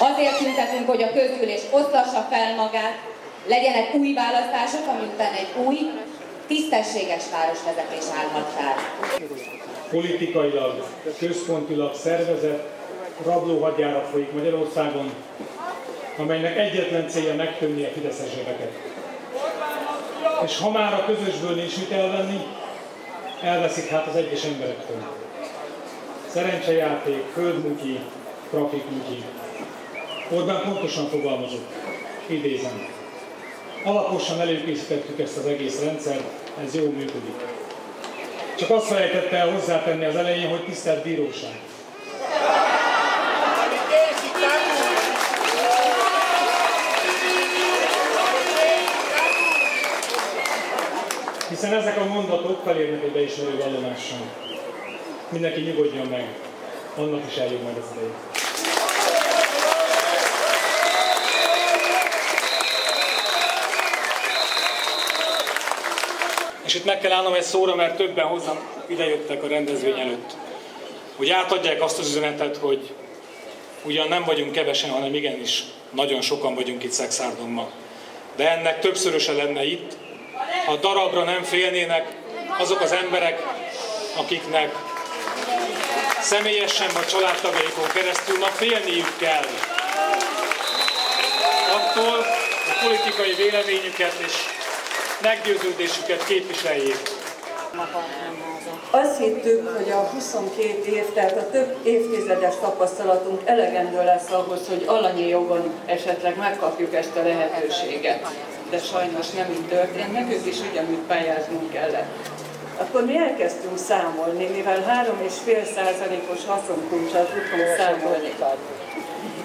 Azért tüntetünk, hogy a közgyűlés oszlassa fel magát, legyenek új választások, ami után egy új, tisztességes városvezetés állhat fel. Politikailag, központilag szervezett rablóhadjárat folyik Magyarországon, amelynek egyetlen célja megtömni a fideszes zsebeket. És ha már a közösből nincs mit elvenni, elveszik hát az egyes emberektől. Szerencsejáték, földmutyi, trafikmutyi. Orbán pontosan fogalmazott, idézem. Alaposan előkészítettük ezt az egész rendszert, ez jól működik. Csak azt felejtette el hozzátenni az elején, hogy tisztelt bíróság. Hiszen ezek a mondatok felérnek egy beismerő vallomással. Mindenki nyugodjon meg, annak is eljön majd az ideje. És itt meg kell állnom egy szóra, mert többen hozzám idejöttek a rendezvény előtt. Hogy átadják azt az üzenetet, hogy ugyan nem vagyunk kevesen, hanem igenis nagyon sokan vagyunk itt Szekszárdomban. De ennek többszöröse lenne itt, ha darabra nem félnének azok az emberek, akiknek személyesen vagy családtagjaikon keresztül ma félniük kell attól, hogy politikai véleményüket és meggyőződésüket képviseljék. Azt hittük, hogy a 22 év, tehát a több évtizedes tapasztalatunk elegendő lesz ahhoz, hogy alanyi jogon esetleg megkapjuk ezt a lehetőséget. De sajnos nem így történt, nekünk is ugyanúgy pályáznunk kellett. Akkor mi elkezdtünk számolni, mivel 3,5%-os haszonkulccsal tudtunk számolni,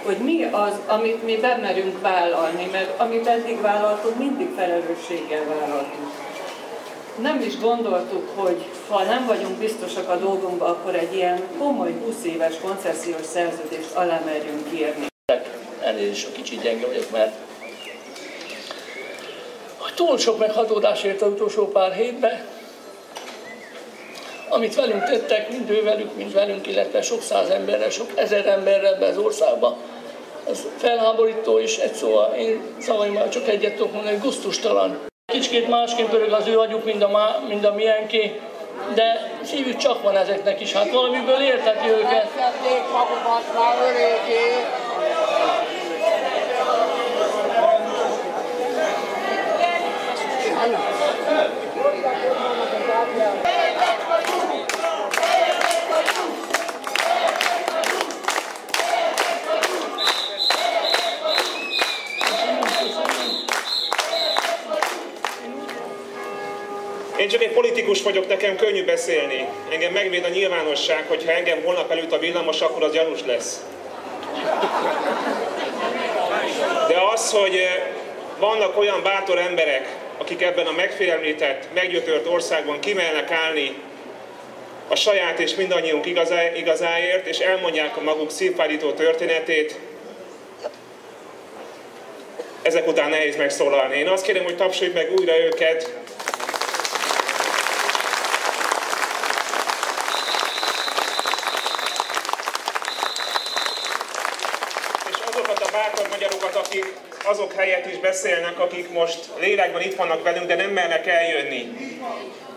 hogy mi az, amit mi bemerünk vállalni, mert amit eddig vállaltunk, mindig felelősséggel vállaltunk. Nem is gondoltuk, hogy ha nem vagyunk biztosak a dolgunkban, akkor egy ilyen komoly 20 éves koncesziós szerződést alá merjünk írni. Ennél is kicsit gyenge vagyok, mert túl sok meghatódás ért az utolsó pár hétben, amit velünk tettek, mind ővelük, mind velünk, illetve sok száz emberrel, sok ezer emberrel ebbe az országba. Ez felháborító is, egy szóval én szavaimmal csak egyet tudok mondani, gusztustalan. Kicsikét másként pörög az ő agyuk, mint a miénké, de szívük csak van ezeknek is, hát valamiből érteti őket. Én csak egy politikus vagyok, nekem könnyű beszélni. Engem megvéd a nyilvánosság, hogyha engem holnap előtt a villamos, akkor az gyanús lesz. De az, hogy vannak olyan bátor emberek, akik ebben a megfélemlített, meggyötört országban kimernek állni a saját és mindannyiunk igazáért, és elmondják a maguk szívfájdító történetét, ezek után nehéz megszólalni. Én azt kérem, hogy tapsoljuk meg újra őket. És azokat a bátor magyarokat, akik azok helyett is beszélnek, akik most lélekben itt vannak velünk, de nem mernek eljönni,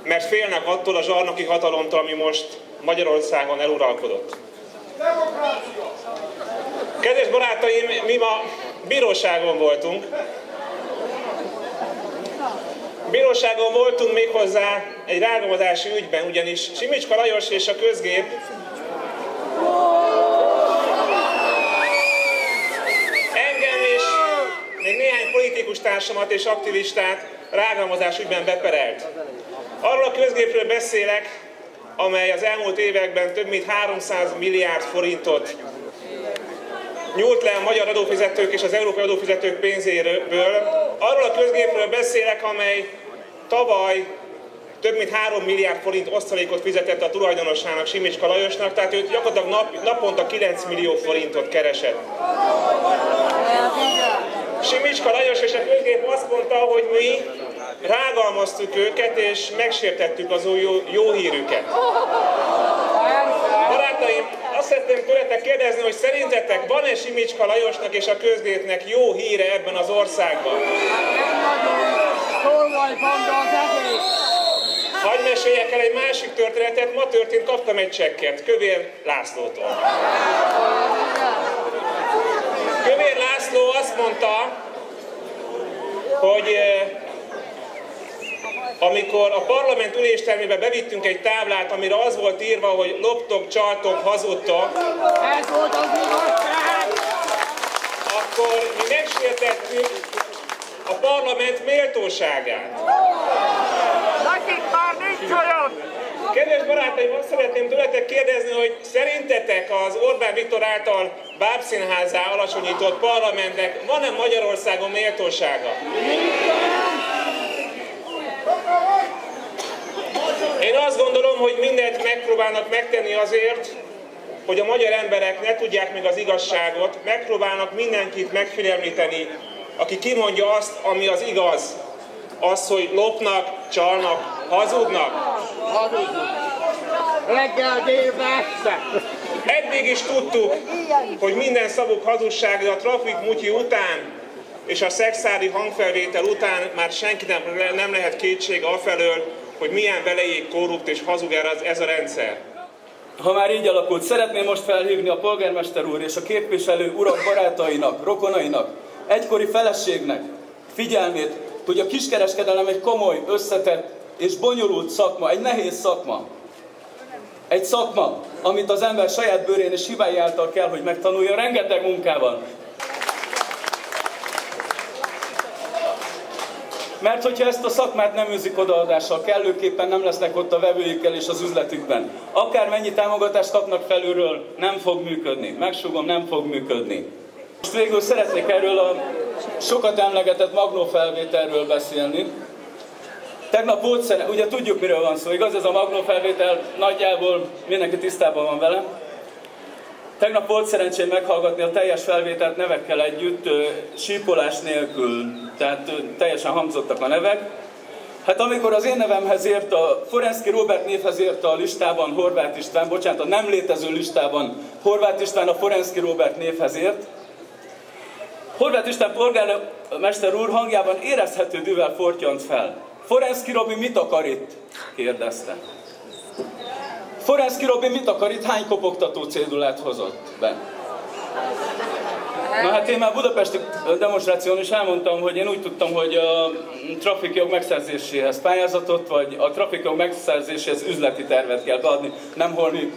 mert félnek attól a zsarnoki hatalomtól, ami most Magyarországon eluralkodott. Kedves barátaim, mi ma bíróságon voltunk. Bíróságon voltunk méghozzá egy rágalmazási ügyben, ugyanis Simicska Lajos és a közgép engem és még néhány politikus társamat és aktivistát rágalmazás ügyben beperelt. Arról a közgépről beszélek, amely az elmúlt években több mint 300 milliárd forintot nyújt le a magyar adófizetők és az európai adófizetők pénzéből. Arról a közgépről beszélek, amely tavaly több mint 3 milliárd forint osztalékot fizetett a tulajdonosának, Simicska Lajosnak, tehát őt gyakorlatilag naponta 9 millió forintot keresett. Simicska Lajos és a közgép azt mondta, hogy mi rágalmaztuk őket és megsértettük az jó hírüket. Barátaim, azt Azt szeretném tőletek kérdezni, hogy szerintetek van-e Simicska Lajosnak és a közgépnek jó híre ebben az országban? Hadd meséljek el egy másik történetet, ma történt, kaptam egy csekket Kövér Lászlótól. Kövér László azt mondta, hogy amikor a parlament üléstermébe bevittünk egy táblát, amire az volt írva, hogy loptok, csaltok, hazudtok, akkor mi megsértettük a parlament méltóságát. Kedves barátaim, azt szeretném tőletek kérdezni, hogy szerintetek az Orbán Viktor által bábszínházzá alacsonyított parlamentnek van-e Magyarországon méltósága? Én azt gondolom, hogy mindent megpróbálnak megtenni azért, hogy a magyar emberek ne tudják meg az igazságot, megpróbálnak mindenkit megfélemlíteni, aki kimondja azt, ami az igaz. Az, hogy lopnak, csalnak, hazudnak. Reggel délbe este. Eddig is tudtuk, hogy minden szavuk hazugság, de a trafik mutyi után és a szexádi hangfelvétel után már senkinek nem lehet kétség afelől, hogy milyen velejéig korrupt és hazug ez a rendszer. Ha már így alakult, szeretném most felhívni a polgármester úr és a képviselő urak barátainak, rokonainak, egykori feleségnek figyelmét, hogy a kiskereskedelem egy komoly, összetett és bonyolult szakma, egy nehéz szakma. Egy szakma, amit az ember saját bőrén és hibái által kell, hogy megtanulja rengeteg munkával. Mert hogyha ezt a szakmát nem űzik odaadással, kellőképpen nem lesznek ott a vevőikkel és az üzletükben. Akármennyi támogatást kapnak felülről, nem fog működni. Megsugom, nem fog működni. Most végül szeretnék erről a sokat emlegetett magnófelvételről beszélni. Tegnap volt ugye tudjuk miről van szó, igaz? Ez a magnófelvétel nagyjából mindenki tisztában van vele. Tegnap volt szerencsém meghallgatni a teljes felvételt nevekkel együtt, sípolás nélkül, tehát teljesen hangzottak a nevek. Hát amikor az én nevemhez ért, a Forenszky Róbert névhez ért a listában Horváth István, bocsánat, a nem létező listában Horváth István a Forenszky Róbert névhez ért, Horváth István polgármester úr hangjában érezhető dühvel fortyant fel. Forenszky Robi mit akar itt? Kérdezte. Forenszky Robi mit akar itt? Hány kopogtató cédulát hozott be? Na hát én már budapesti demonstráción is elmondtam, hogy én úgy tudtam, hogy a trafikjog megszerzéséhez pályázatot, vagy a trafikjog megszerzéséhez üzleti tervet kell beadni, nem holmi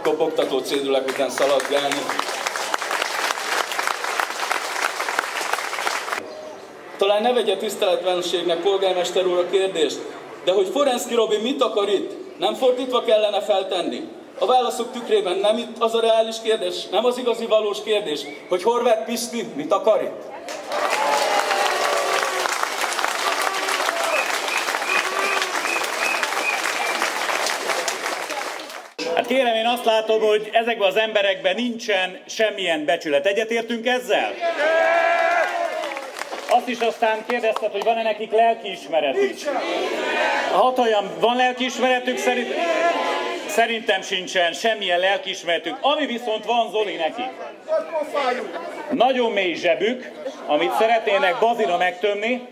kopogtató cédulák után szaladgálni. Talán ne vegye tiszteletlenségnek, polgármester úr, a kérdést, de hogy Forenszky Robi mit akar itt? Nem fordítva kellene feltenni? A válaszok tükrében nem itt az a reális kérdés, nem az igazi valós kérdés, hogy Horváth Pisti mit akar itt? Hát kérem, én azt látom, hogy ezekben az emberekben nincsen semmilyen becsület. Egyetértünk ezzel? Azt is aztán kérdezted, hogy van-e nekik lelkiismeretük. Van lelkiismeretük? Szerintem sincsen semmilyen lelkiismeretük. Ami viszont van, Zoli, nekik. Nagyon mély zsebük, amit szeretnének bazira megtömni,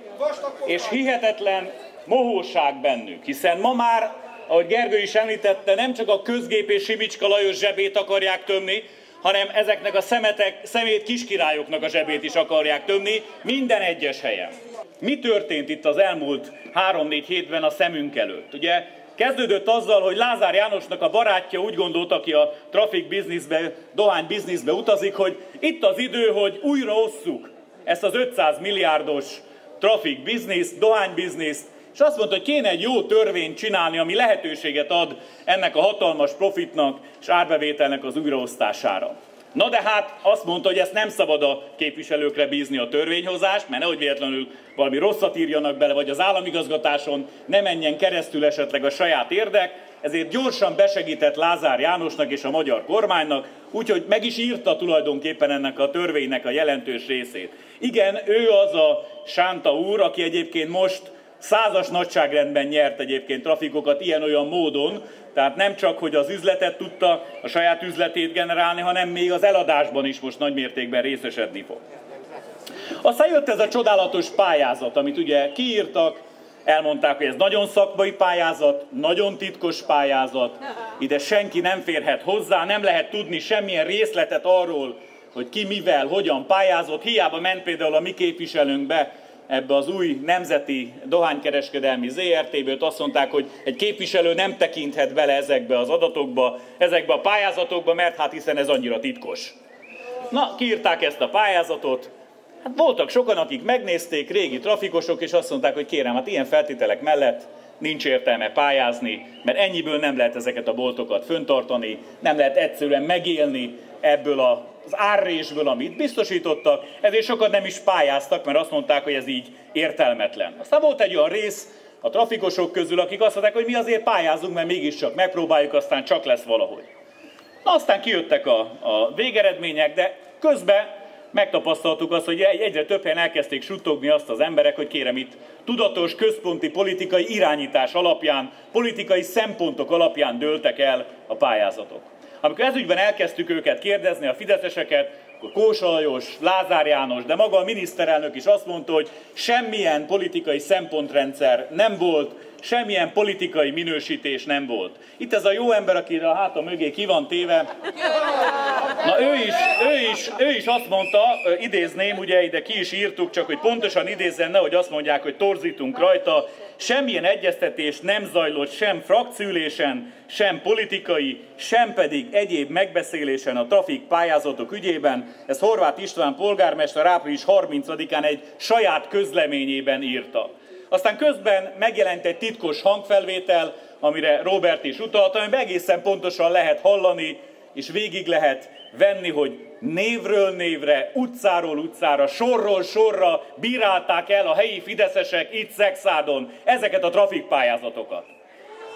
és hihetetlen mohóság bennük. Hiszen ma már, ahogy Gergő is említette, nem csak a Közgép és Simicska Lajos zsebét akarják tömni, hanem ezeknek a szemét kiskirályoknak a zsebét is akarják tömni minden egyes helyen. Mi történt itt az elmúlt 3-4 hétben a szemünk előtt? Ugye kezdődött azzal, hogy Lázár Jánosnak a barátja úgy gondolta, aki a trafik bizniszbe, dohány bizniszbe utazik, hogy itt az idő, hogy újra osszuk ezt az 500 milliárdos trafik bizniszt, dohány bizniszt, és azt mondta, hogy kéne egy jó törvényt csinálni, ami lehetőséget ad ennek a hatalmas profitnak és árbevételnek az újraosztására. Na de hát azt mondta, hogy ezt nem szabad a képviselőkre bízni a törvényhozást, mert nehogy véletlenül valami rosszat írjanak bele, vagy az államigazgatáson ne menjen keresztül esetleg a saját érdek, ezért gyorsan besegített Lázár Jánosnak és a magyar kormánynak, úgyhogy meg is írta tulajdonképpen ennek a törvénynek a jelentős részét. Igen, ő az a Sánta úr, aki egyébként most százas nagyságrendben nyert egyébként trafikokat ilyen-olyan módon, tehát nem csak, hogy az üzletet tudta, a saját üzletét generálni, hanem még az eladásban is most nagymértékben részesedni fog. Aztán jött ez a csodálatos pályázat, amit ugye kiírtak, elmondták, hogy ez nagyon szakmai pályázat, nagyon titkos pályázat, ide senki nem férhet hozzá, nem lehet tudni semmilyen részletet arról, hogy ki mivel, hogyan pályázott. Hiába ment például a mi képviselőnk be ebbe az új Nemzeti Dohánykereskedelmi ZRT-ből, azt mondták, hogy egy képviselő nem tekinthet bele ezekbe az adatokba, ezekbe a pályázatokba, mert hát hiszen ez annyira titkos. Na, kiírták ezt a pályázatot. Hát voltak sokan, akik megnézték, régi trafikosok, és azt mondták, hogy kérem, hát ilyen feltételek mellett nincs értelme pályázni, mert ennyiből nem lehet ezeket a boltokat föntartani, nem lehet egyszerűen megélni ebből az árrésből, amit biztosítottak, ezért sokan nem is pályáztak, mert azt mondták, hogy ez így értelmetlen. Aztán volt egy olyan rész a trafikosok közül, akik azt mondták, hogy mi azért pályázunk, mert mégiscsak megpróbáljuk, aztán csak lesz valahogy. Na, aztán kijöttek a végeredmények, de közben megtapasztaltuk azt, hogy egyre több helyen elkezdték suttogni azt az emberek, hogy kérem, itt tudatos, központi politikai irányítás alapján, politikai szempontok alapján dőltek el a pályázatok. Amikor ezügyben elkezdtük őket kérdezni, a fideszeseket, akkor Kósa Lajos, Lázár János, de maga a miniszterelnök is azt mondta, hogy semmilyen politikai szempontrendszer nem volt, semmilyen politikai minősítés nem volt. Itt ez a jó ember, akire a háta mögé ki van téve, na ő is azt mondta, idézném, ugye ide ki is írtuk, csak hogy pontosan idézzen, nehogy azt mondják, hogy torzítunk rajta, semmilyen egyeztetés nem zajlott sem frakciülésen, sem politikai, sem pedig egyéb megbeszélésen a trafik pályázatok ügyében. Ez Horváth István polgármester április 30-án egy saját közleményében írta. Aztán közben megjelent egy titkos hangfelvétel, amire Róbert is utalt, amiben egészen pontosan lehet hallani, és végig lehet venni, hogy névről névre, utcáról utcára, sorról sorra bírálták el a helyi fideszesek itt Szekszádon ezeket a trafikpályázatokat.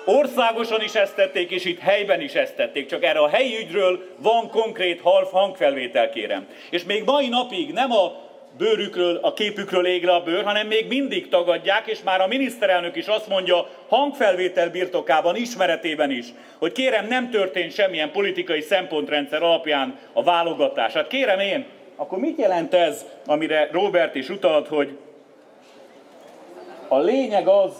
Országosan is ezt tették, és itt helyben is ezt tették, csak erre a helyi ügyről van konkrét hangfelvétel, kérem. És még mai napig nem a bőrükről, a képükről ég le a bőr, hanem még mindig tagadják, és már a miniszterelnök is azt mondja hangfelvétel birtokában, ismeretében is, hogy kérem, nem történt semmilyen politikai szempontrendszer alapján a válogatás. Hát kérem én, akkor mit jelent ez, amire Róbert is utalt, hogy a lényeg az,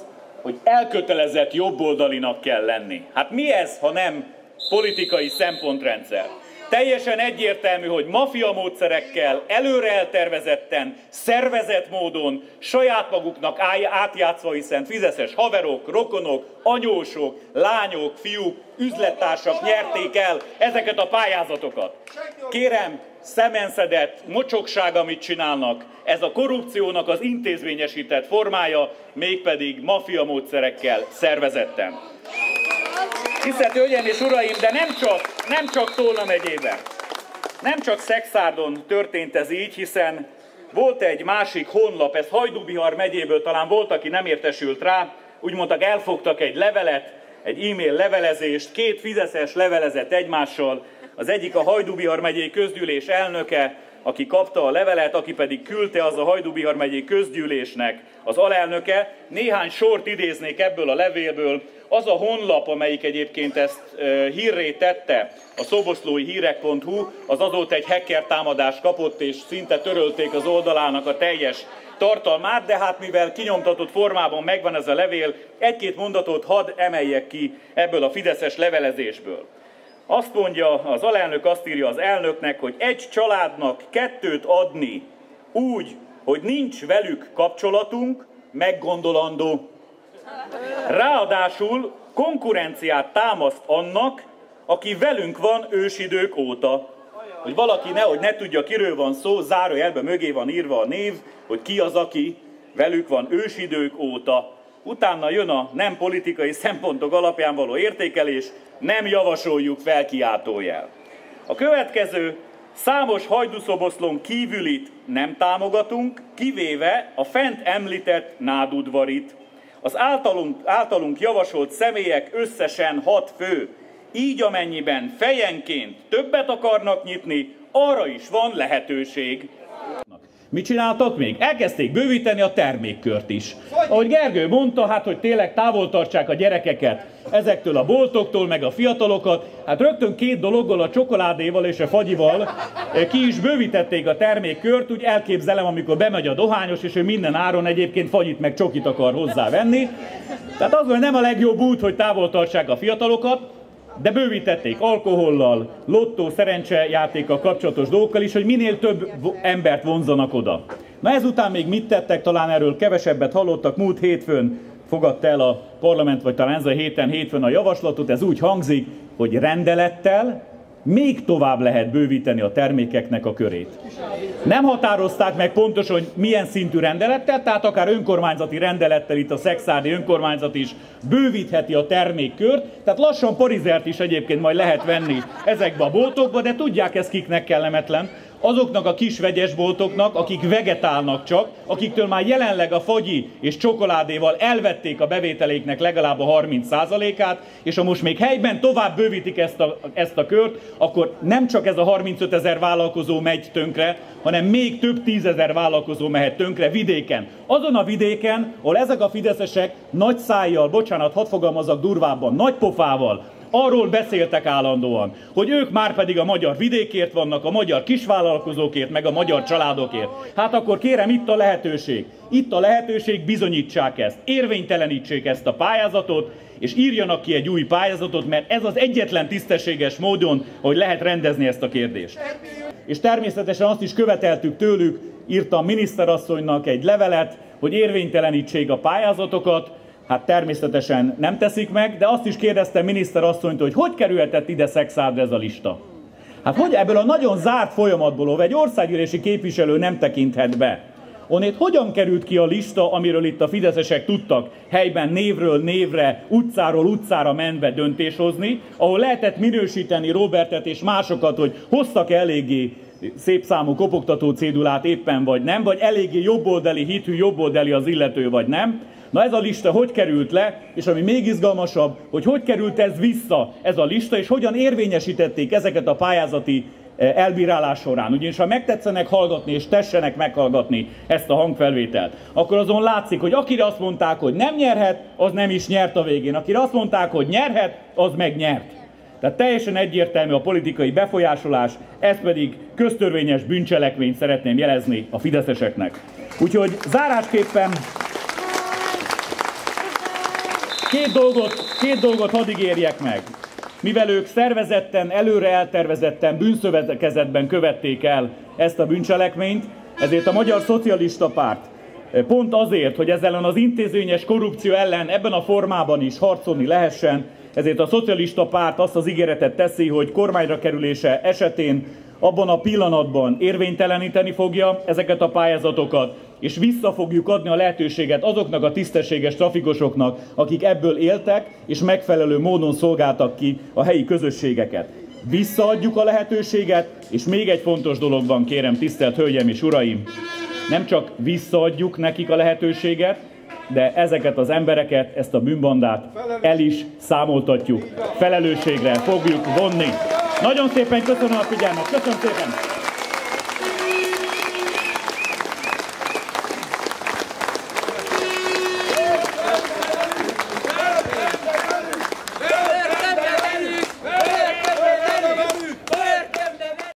hogy elkötelezett jobboldalinak kell lenni. Hát mi ez, ha nem politikai szempontrendszer? Teljesen egyértelmű, hogy maffia módszerekkel, előre eltervezetten, szervezett módon, saját maguknak átjátszva, hiszen fideszes haverok, rokonok, anyósok, lányok, fiúk, üzlettársak nyerték el ezeket a pályázatokat. Kérem, szemenszedett mocsokság, amit csinálnak, ez a korrupciónak az intézményesített formája, mégpedig maffia módszerekkel szervezetten. Tisztelt Hölgyeim és Uraim, de nem csak Tolna megyében, nem csak Szekszárdon történt ez így, hiszen volt egy másik honlap, ez Hajdú-Bihar megyéből, talán volt, aki nem értesült rá, úgy mondtak, elfogtak egy levelet, egy e-mail levelezést, két fideszes levelezett egymással, az egyik a Hajdú-Bihar megyei közgyűlés elnöke, aki kapta a levelet, aki pedig küldte, az a Hajdú-Bihar megyei közgyűlésnek az alelnöke. Néhány sort idéznék ebből a levélből. Az a honlap, amelyik egyébként ezt hírré tette, a szoboszlói hírek.hu, az azóta egy hacker támadást kapott, és szinte törölték az oldalának a teljes tartalmát, de hát mivel kinyomtatott formában megvan ez a levél, egy-két mondatot hadd emeljek ki ebből a fideszes levelezésből. Azt mondja, az alelnök azt írja az elnöknek, hogy egy családnak kettőt adni úgy, hogy nincs velük kapcsolatunk, meggondolandó. Ráadásul konkurenciát támaszt annak, aki velünk van ősidők óta. Hogy valaki nehogy ne tudja, kiről van szó, zárójelbe mögé van írva a név, hogy ki az, aki velük van ősidők óta. Utána jön a nem politikai szempontok alapján való értékelés, nem javasoljuk felkiáltójel. A következő, számos Hajdú-Szoboszlón kívülit nem támogatunk, kivéve a fent említett nádudvarit. Az általunk javasolt személyek összesen 6 fő, így amennyiben fejenként többet akarnak nyitni, arra is van lehetőség. Mit csináltak még? Elkezdték bővíteni a termékkört is. Ahogy Gergő mondta, hát hogy tényleg távol tartsák a gyerekeket ezektől a boltoktól, meg a fiatalokat, hát rögtön két dologgal, a csokoládéval és a fagyival ki is bővítették a termékkört, úgy elképzelem, amikor bemegy a dohányos, és ő minden áron egyébként fagyit meg csokit akar hozzávenni. Tehát az, hogy nem a legjobb út, hogy távol tartsák a fiatalokat, de bővítették alkohollal, lottó, szerencsejátékkal kapcsolatos dolgokkal is, hogy minél több embert vonzanak oda. Na ezután még mit tettek, talán erről kevesebbet hallottak, múlt hétfőn fogadta el a parlament, vagy talán ez a hétfőn a javaslatot, ez úgy hangzik, hogy rendelettel még tovább lehet bővíteni a termékeknek a körét. Nem határozták meg pontosan, hogy milyen szintű rendelettel, tehát akár önkormányzati rendelettel, itt a szekszárdi önkormányzat is bővítheti a termékkört, tehát lassan parizert is egyébként majd lehet venni ezekbe a boltokba, de tudják, ez kiknek kellemetlen. Azoknak a kis vegyesboltoknak, akik vegetálnak csak, akiktől már jelenleg a fagyi és csokoládéval elvették a bevételéknek legalább a 30%-át, és ha most még helyben tovább bővítik ezt a kört, akkor nem csak ez a 35 000 vállalkozó megy tönkre, hanem még több 10 000 vállalkozó mehet tönkre vidéken. Azon a vidéken, ahol ezek a fideszesek nagy szájjal, bocsánat, hadd fogalmazzak durvábban, nagy pofával, arról beszéltek állandóan, hogy ők már pedig a magyar vidékért vannak, a magyar kisvállalkozókért, meg a magyar családokért. Hát akkor kérem, itt a lehetőség. Itt a lehetőség, bizonyítsák ezt. Érvénytelenítsék ezt a pályázatot, és írjanak ki egy új pályázatot, mert ez az egyetlen tisztességes módon, hogy lehet rendezni ezt a kérdést. És természetesen azt is követeltük tőlük, írtam miniszterasszonynak egy levelet, hogy érvénytelenítsék a pályázatokat. Hát természetesen nem teszik meg, de azt is kérdeztem miniszterasszonytól, hogy hogy kerülhetett ide Szekszárdra ez a lista. Hát hogy ebből a nagyon zárt folyamatból, ahol egy országgyűlési képviselő nem tekinthet be, onnét hogyan került ki a lista, amiről itt a fideszesek tudtak helyben névről névre, utcáról utcára menve döntés hozni, ahol lehetett minősíteni Robertet és másokat, hogy hoztak eléggé szép számú kopogtató cédulát éppen vagy nem, vagy eléggé jobboldali hitű, jobboldali az illető vagy nem. Na ez a lista hogy került le, és ami még izgalmasabb, hogy hogy került ez vissza, ez a lista, és hogyan érvényesítették ezeket a pályázati elbírálás során. Ugyanis ha megtetszenek hallgatni, és tessenek meghallgatni ezt a hangfelvételt, akkor azon látszik, hogy akire azt mondták, hogy nem nyerhet, az nem is nyert a végén. Akire azt mondták, hogy nyerhet, az meg nyert. Tehát teljesen egyértelmű a politikai befolyásolás, ez pedig köztörvényes bűncselekményt szeretném jelezni a fideszeseknek. Úgyhogy zárásképpen két dolgot hadd ígérjek meg. Mivel ők szervezetten, előre eltervezetten, bűnszövetkezetben követték el ezt a bűncselekményt, ezért a Magyar Szocialista Párt pont azért, hogy ezzel az intézményes korrupció ellen ebben a formában is harcolni lehessen, ezért a Szocialista Párt azt az ígéretet teszi, hogy kormányra kerülése esetén abban a pillanatban érvényteleníteni fogja ezeket a pályázatokat, és vissza fogjuk adni a lehetőséget azoknak a tisztességes trafikosoknak, akik ebből éltek, és megfelelő módon szolgáltak ki a helyi közösségeket. Visszaadjuk a lehetőséget, és még egy fontos dolog van, kérem, tisztelt Hölgyeim és Uraim, nem csak visszaadjuk nekik a lehetőséget, de ezeket az embereket, ezt a bűnbandát el is számoltatjuk. Felelősségre fogjuk vonni. Nagyon szépen köszönöm a figyelmet, köszönöm szépen!